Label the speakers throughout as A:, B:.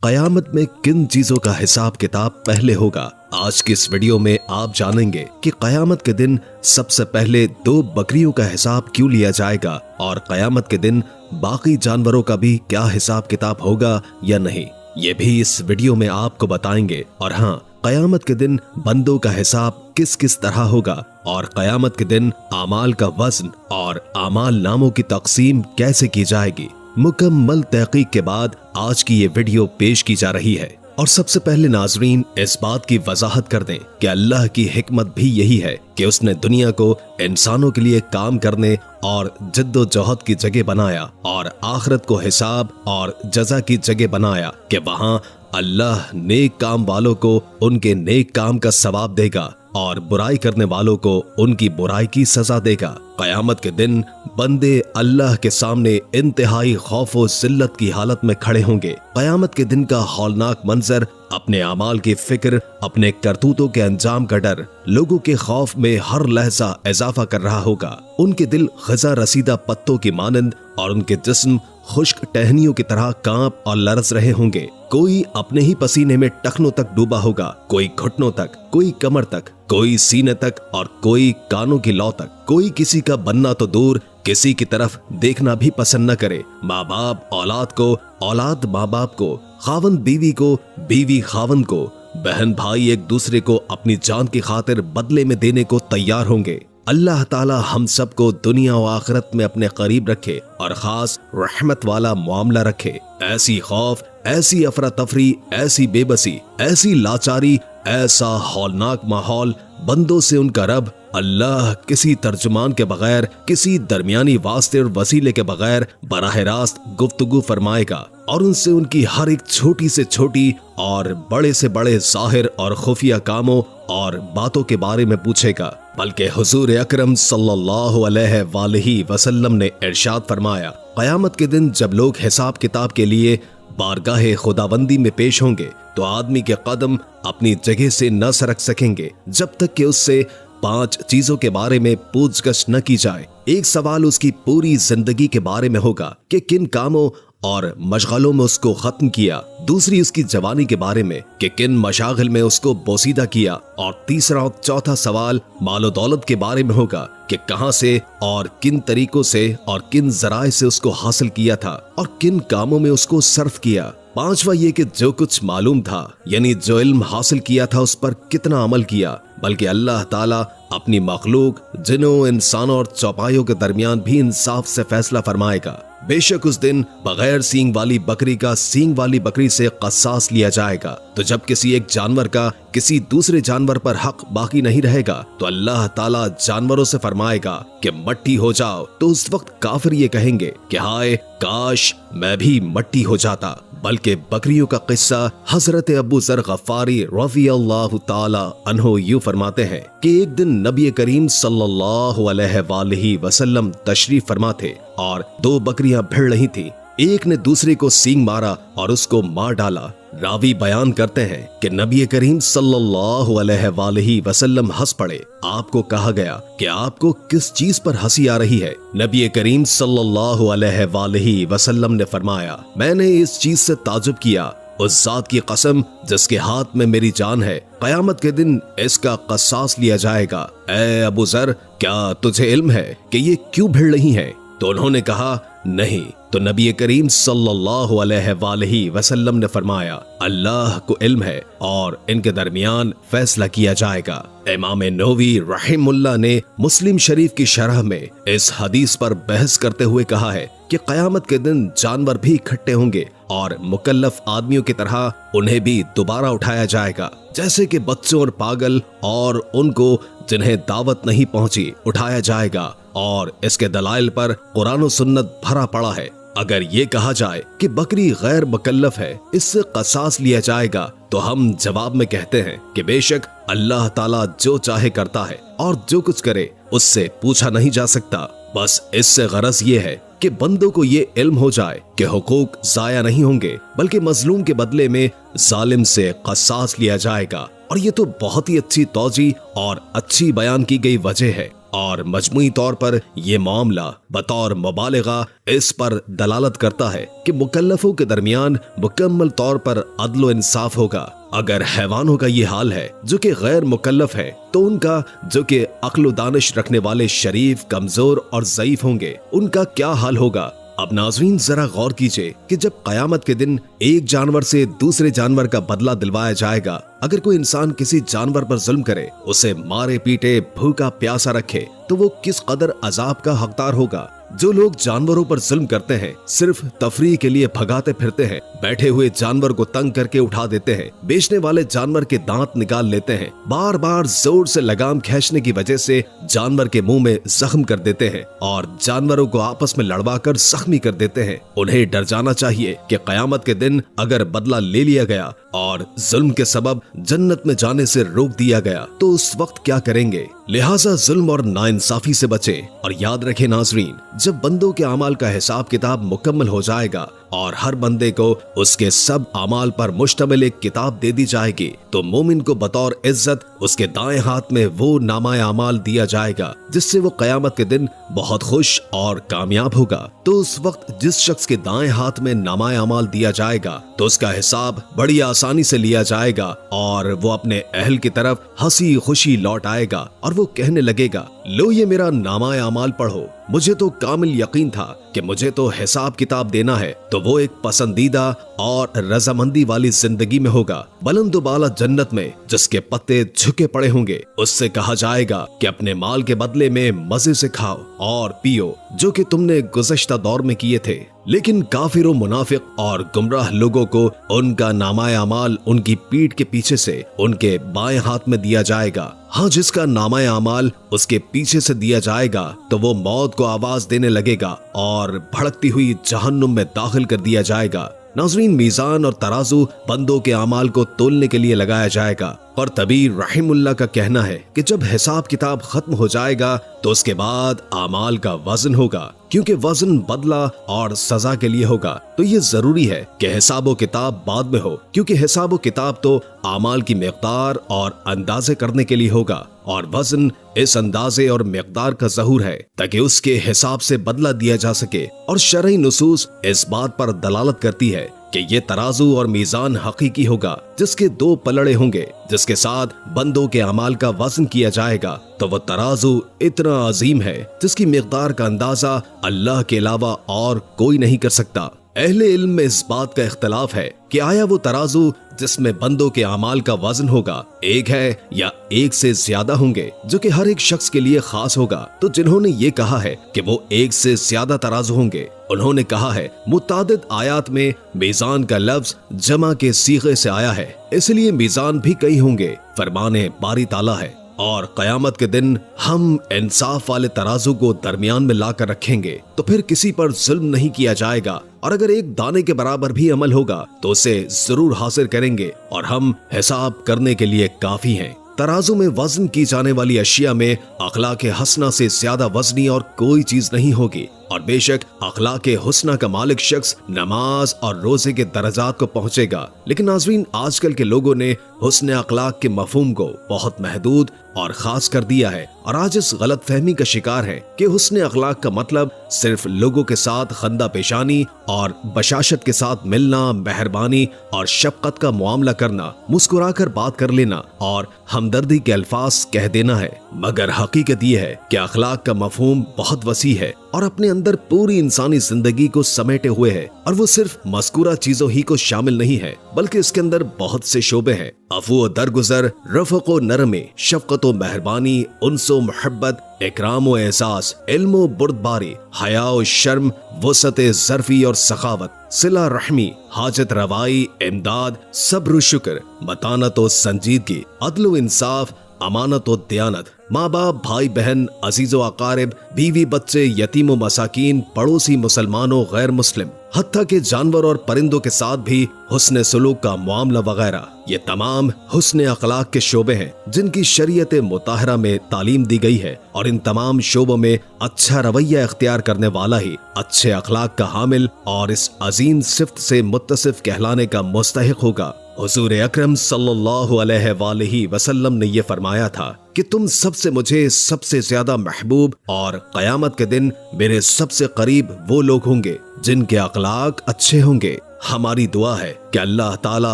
A: قیامت میں کن چیزوں کا حساب کتاب پہلے ہوگا؟ آج کی اس ویڈیو میں آپ جانیں گے کہ قیامت کے دن سب سے پہلے 2 بکریوں کا حساب کیوں لیا جائے گا اور قیامت کے دن باقی جانوروں کا بھی کیا حساب کتاب ہوگا یا نہیں، یہ بھی اس ویڈیو میں آپ کو بتائیں گے۔ اور ہاں، قیامت کے دن بندوں کا حساب کس کس طرح ہوگا اور قیامت کے دن اعمال کا وزن اور اعمال ناموں کی تقسیم کیسے کی جائے گی، مکمل تحقیق کے بعد آج کی یہ ویڈیو پیش کی جا رہی ہے۔ اور سب سے پہلے ناظرین اس بات کی وضاحت کر دیں کہ اللہ کی حکمت بھی یہی ہے کہ اس نے دنیا کو انسانوں کے لیے کام کرنے اور جد و جہد کی جگہ بنایا اور آخرت کو حساب اور جزا کی جگہ بنایا کہ وہاں اللہ نیک کام والوں کو ان کے نیک کام کا ثواب دے گا اور برائی کرنے والوں کو ان کی برائی کی سزا دے گا۔ قیامت کے دن بندے اللہ کے سامنے انتہائی خوف و ذلت کی حالت میں کھڑے ہوں گے۔ قیامت کے دن کا ہولناک منظر اپنے اعمال کی فکر، اپنے کرتوتوں کے انجام کا ڈر لوگوں کے خوف میں ہر لحظہ اضافہ کر رہا ہوگا۔ ان کے دل خزاں رسیدہ پتوں کی مانند اور ان کے جسم خشک ٹہنیوں کی طرح کانپ اور لرز رہے ہوں گے۔ کوئی اپنے ہی پسینے میں ٹخنوں تک ڈوبا ہوگا، کوئی گھٹنوں تک، کوئی کمر تک، کوئی سینے تک اور کوئی کانوں کی لو تک۔ کوئی کسی کا بننا تو دور، کسی کی طرف دیکھنا بھی پسند نہ کرے۔ ماں باپ اولاد کو، اولاد ماں باپ کو، خاوند بیوی کو، بیوی خاوند کو، بہن بھائی ایک دوسرے کو اپنی جان کی خاطر بدلے میں دینے کو تیار ہوں گے۔ اللہ تعالی ہم سب کو دنیا و آخرت میں اپنے قریب رکھے اور خاص رحمت والا معاملہ رکھے۔ ایسی خوف، ایسی افراتفری، ایسی بے بسی، ایسی لاچاری، ایسا ہولناک ماحول بندوں سے ان کا رب اللہ کسی ترجمان کے بغیر، کسی درمیانی واسطے اور وسیلے کے بغیر براہ راست گفتگو فرمائے گا اور ان سے ان کی ہر ایک چھوٹی سے چھوٹی اور بڑے سے بڑے ظاہر اور خفیہ کاموں اور باتوں کے بارے میں پوچھے گا۔ بلکہ حضور اکرم صلی اللہ علیہ وآلہ وسلم نے ارشاد فرمایا، قیامت کے دن جب لوگ حساب کتاب کے لیے بارگاہ خداوندی میں پیش ہوں گے تو آدمی کے قدم اپنی جگہ سے نہ سرک سکیں گے جب تک کہ اس سے 5 چیزوں کے بارے میں پوچھ گچھ نہ کی جائے۔ ایک سوال اس کی پوری زندگی کے بارے میں ہوگا کہ کن کاموں اور مشغلوں میں اس کو ختم کیا، دوسری اس کی جوانی کے بارے میں کہ کن مشاغل میں اس کو بوسیدہ کیا، اور تیسرا اور چوتھا سوال مال و دولت کے بارے میں ہوگا کہ کہاں سے اور کن طریقوں سے اور کن ذرائع سے اس کو حاصل کیا تھا اور کن کاموں میں اس کو صرف کیا۔ 5واں یہ کہ جو کچھ معلوم تھا، یعنی جو علم حاصل کیا تھا، اس پر کتنا عمل کیا۔ بلکہ اللہ تعالیٰ اپنی مخلوق جنوں، انسانوں اور چوپایوں کے درمیان بھی انصاف سے فیصلہ فرمائے گا۔ بے شک اس دن بغیر سینگ والی بکری کا سینگ والی بکری سے قصاص لیا جائے گا، تو جب کسی ایک جانور کا کسی دوسرے جانور پر حق باقی نہیں رہے گا تو اللہ تعالیٰ جانوروں سے فرمائے گا کہ مٹی ہو جاؤ، تو اس وقت کافر یہ کہیں گے کہ ہائے کاش میں بھی مٹی ہو جاتا۔ بلکہ بکریوں کا قصہ حضرت ابو ذر غفاری رضی اللہ تعالی عنہ یوں فرماتے ہیں کہ ایک دن نبی کریم صلی اللہ علیہ وآلہ وسلم تشریف فرما تھے اور 2 بکریاں بھڑ رہی تھیں۔ ایک نے دوسرے کو سینگ مارا اور اس کو مار ڈالا۔ راوی بیان کرتے ہیں کہ نبی کریم صلی اللہ علیہ وآلہ وسلم ہنس پڑے۔ آپ کو کہا گیا کہ آپ کو کس چیز پر ہنسی آ رہی ہے؟ نبی کریم صلی اللہ علیہ وآلہ وسلم نے فرمایا، میں نے اس چیز سے تعجب کیا، اس ذات کی قسم جس کے ہاتھ میں میری جان ہے، قیامت کے دن اس کا قصاص لیا جائے گا۔ اے ابو ذر، کیا تجھے علم ہے کہ یہ کیوں بھڑ رہی ہیں؟ تو انہوں نے کہا نہیں۔ تو نبی کریم صلی اللہ علیہ وآلہ وسلم نے فرمایا، اللہ کو علم ہے اور ان کے درمیان فیصلہ کیا جائے گا۔ امام نووی رحم اللہ نے مسلم شریف کی شرح میں اس حدیث پر بحث کرتے ہوئے کہا ہے کہ قیامت کے دن جانور بھی اکٹھے ہوں گے اور مکلف آدمیوں کی طرح انہیں بھی دوبارہ اٹھایا جائے گا، جیسے کہ بچوں اور پاگل اور ان کو جنہیں دعوت نہیں پہنچی اٹھایا جائے گا، اور اس کے دلائل پر قرآن و سنت بھرا پڑا ہے۔ اگر یہ کہا جائے کہ بکری غیر مکلف ہے، اس سے قصاص لیا جائے گا، تو ہم جواب میں کہتے ہیں کہ بے شک اللہ تعالیٰ جو چاہے کرتا ہے اور جو کچھ کرے اس سے پوچھا نہیں جا سکتا۔ بس اس سے غرض یہ ہے کہ بندوں کو یہ علم ہو جائے کہ حقوق ضائع نہیں ہوں گے، بلکہ مظلوم کے بدلے میں ظالم سے قصاص لیا جائے گا۔ اور یہ تو بہت ہی اچھی توجیہ اور اچھی بیان کی گئی وجہ ہے۔ और मजमूई तौर पर ये मामला बतौर मुबालिगा इस पर दलालत करता है कि मुकल्लफों के दरमियान मुकम्मल तौर पर अदल व इंसाफ होगा। अगर हैवानों का ये हाल है जो कि गैर मुकल्लफ है, तो उनका जो कि अक्ल दानिश रखने वाले शरीफ, कमजोर और ज़ईफ होंगे, उनका क्या हाल होगा। अब नाज़रीन जरा गौर कीजिए कि जब क़यामत के दिन एक जानवर से दूसरे जानवर का बदला दिलवाया जाएगा, अगर कोई इंसान किसी जानवर पर जुल्म करे, उसे मारे पीटे, भूखा प्यासा रखे, तो वो किस कदर अजाब का हकदार होगा। जो लोग जानवरों पर जुल्म करते हैं, सिर्फ तफरीह के लिए भगाते फिरते हैं, बैठे हुए जानवर को तंग करके उठा देते हैं, बेचने वाले जानवर के दांत निकाल लेते हैं, बार बार जोर से लगाम खींचने की वजह से जानवर के मुंह में जख्म कर देते हैं और जानवरों को आपस में लड़वा कर जख्मी कर देते हैं, उन्हें डर जाना चाहिए कि क़यामत के दिन अगर बदला ले लिया गया और जुल्म के सबब जन्नत में जाने से रोक दिया गया, तो उस वक्त क्या करेंगे। लिहाजा जुल्म और नाइंसाफी से बचें और याद रखें नाज़रीन, जब बंदों के अमाल का हिसाब किताब मुकम्मल हो जाएगा और हर बंदे को उसके सब अमाल पर मुश्तमिल एक किताब दे दी जाएगी, तो मोमिन को बतौर इज्जत उसके दाएं हाथ में वो नामाए अमाल दिया जाएगा जिससे वो क़यामत के दिन बहुत खुश और कामयाब होगा। तो उस वक्त जिस शख्स के दाएं हाथ में नामाए अमाल दिया जाएगा, तो उसका हिसाब बड़ी आसानी से लिया जाएगा और वो अपने अहल की तरफ हंसी खुशी लौट आएगा और वो कहने लगेगा, लो ये मेरा नामाए अमाल पढ़ो, मुझे तो कामिल यकीन था कि मुझे तो हिसाब किताब देना है, तो वो एक पसंदीदा और रजामंदी वाली जिंदगी में होगा, बुलंद-ओ-बाला जन्नत में जिसके पत्ते झुके पड़े होंगे। उससे कहा जाएगा कि अपने माल के बदले में मजे से खाओ और पियो जो कि तुमने गुज़श्ता दौर में किए थे। लेकिन काफिरों, मुनाफिक और गुमराह लोगों को उनका नामाए अमाल उनकी पीठ के पीछे से उनके बाएं हाथ में दिया जाएगा। हाँ, जिसका नामाए अमाल उसके पीछे से दिया जाएगा, तो वो मौत को आवाज देने लगेगा और भड़कती हुई जहन्नुम में दाखिल कर दिया जाएगा। नाज़रीन, मीज़ान और तराजू बंदों के अमाल को तोलने के लिए लगाया जाएगा और तभी रहीमुल्लाह का कहना है कि जब हिसाब किताब खत्म हो जाएगा, तो उसके बाद अमाल का वजन होगा, क्योंकि वजन बदला और सजा के लिए होगा। तो ये जरूरी है कि हिसाबो किताब बाद में हो, क्योंकि हिसाबो किताब तो अमाल की मिक़दार और अंदाजे करने के लिए होगा और वजन इस अंदाजे और मिक़दार का ज़हूर है ताकि उसके हिसाब से बदला दिया जा सके। और शरई नुसूस इस बात पर दलालत करती है कि ये तराजू और मीज़ान हकीकी होगा जिसके दो पलड़े होंगे, जिसके साथ बंदों के अमाल का वजन किया जाएगा। तो वो तराजू इतना अजीम है जिसकी मिक़दार का अंदाजा अल्लाह के अलावा और कोई नहीं कर सकता। अहले इल्म में इस बात का इख्तलाफ है कि आया वो तराजू जिसमें बंदों के अमाल का वजन होगा एक है या एक से ज्यादा होंगे, जो कि हर एक शख्स के लिए खास होगा। तो जिन्होंने ये कहा है कि वो एक से ज्यादा तराजू होंगे, उन्होंने कहा है मुतादिद आयात में मीज़ान का लफ्ज जमा के सीगे से आया है, इसलिए मीज़ान भी कई होंगे। फरमाने बारी ताला है और क़यामत के दिन हम इंसाफ वाले तराजू को दरमियान में लाकर रखेंगे, तो फिर किसी पर जुल्म नहीं किया जाएगा और अगर एक दाने के बराबर भी अमल होगा तो उसे जरूर हासिल करेंगे और हम हिसाब करने के लिए काफी हैं। तराजू में वजन की जाने वाली अशिया में अखलाक़े हसना से ज्यादा वजनी और कोई चीज नहीं होगी और बेशक अखलाक़े हुस्ना का मालिक शख्स नमाज और रोजे के दर्जात को पहुंचेगा। लेकिन नाज़रीन, आजकल के लोगों ने हुस्न अखलाक के मफहूम को बहुत महदूद और खास कर दिया है और आज इस गलत फहमी का शिकार है कि हुस्न अखलाक का मतलब सिर्फ लोगों के साथ खंदा पेशानी और बशाशत के साथ मिलना, मेहरबानी और शफकत का मुआमला करना, मुस्कुराकर बात कर लेना और हमदर्दी के अल्फाज कह देना है। मगर हकीकत यह है कि अखलाक का मफहूम बहुत वसी है और अपने अंदर पूरी इंसानी जिंदगी को समेटे हुए है और वो सिर्फ मज़कूरा चीजों ही को शामिल नहीं है, बल्कि इसके अंदर बहुत से शोबे हैं। अफ़ू दरगुजर, रफ़क़ो नरमी, शफ़क़तो मेहरबानी, उन्सो मोहब्बत, इकराम एहसास, इल्मो बुर्दबारी, हया शर्म, वसअते ज़र्फ़ी और सखावत, सिला रहमी, हाजत रवाई, इमदाद, सब्र शुक्र, मतानत और संजीदगी, अदल इंसाफ, अमानत और दयानत, माँ बाप, भाई बहन, अजीज़ो अकारिब, बीवी बच्चे, यतीम व मसाकीन, पड़ोसी, मुसलमानों, गैर मुस्लिम, हत्ता के जानवर और परिंदों के साथ भी हुस्न सलूक का मामला वगैरह, ये तमाम हुस्न अखलाक के शोबे हैं जिनकी शरीयत मुताहरा में तालीम दी गई है और इन तमाम शोबों में अच्छा रवैया इख्तियार करने वाला ही अच्छे अखलाक का हामिल और इस अजीम सिफ्त से मुत्तसिफ कहलाने का मुस्तहिक होगा। हुजूर अकरम सल्लल्लाहु अलैहि वसल्लम ने ये फरमाया था कि तुम सबसे मुझे सबसे ज्यादा महबूब और क़यामत के दिन मेरे सबसे करीब वो लोग होंगे जिनके अखलाक अच्छे होंगे। हमारी दुआ है कि अल्लाह ताला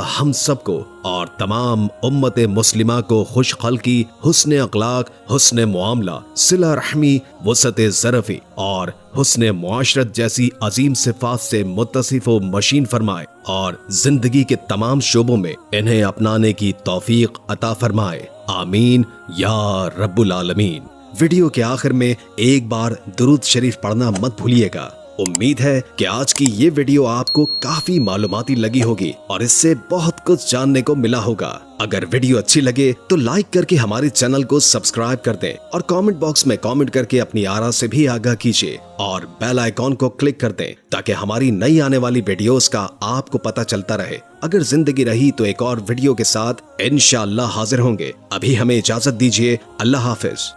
A: हम सबको और तमाम उम्मत मुस्लिमा को खुशखल्की, हुस्न अखलाक, हुस्न मुआमला, सिला रहमी, वसत ज़रफ़ी और हुस्न मुआशरत जैसी अजीम सिफात से मुत्तसिफ व मशीन फरमाए और जिंदगी के तमाम शोबों में इन्हें अपनाने की तौफीक अता फरमाए। आमीन या रब्बुल आलमीन। वीडियो के आखिर में एक बार दुरूद शरीफ पढ़ना मत भूलिएगा। उम्मीद है कि आज की ये वीडियो आपको काफी मालूमाती लगी होगी और इससे बहुत कुछ जानने को मिला होगा। अगर वीडियो अच्छी लगे तो लाइक करके हमारे चैनल को सब्सक्राइब कर दें और कमेंट बॉक्स में कमेंट करके अपनी आरा से भी आगाह कीजिए और बेल आइकॉन को क्लिक कर दें ताकि हमारी नई आने वाली वीडियोस का आपको पता चलता रहे। अगर जिंदगी रही तो एक और वीडियो के साथ इंशाअल्लाह हाजिर होंगे। अभी हमें इजाजत दीजिए। अल्लाह हाफिज।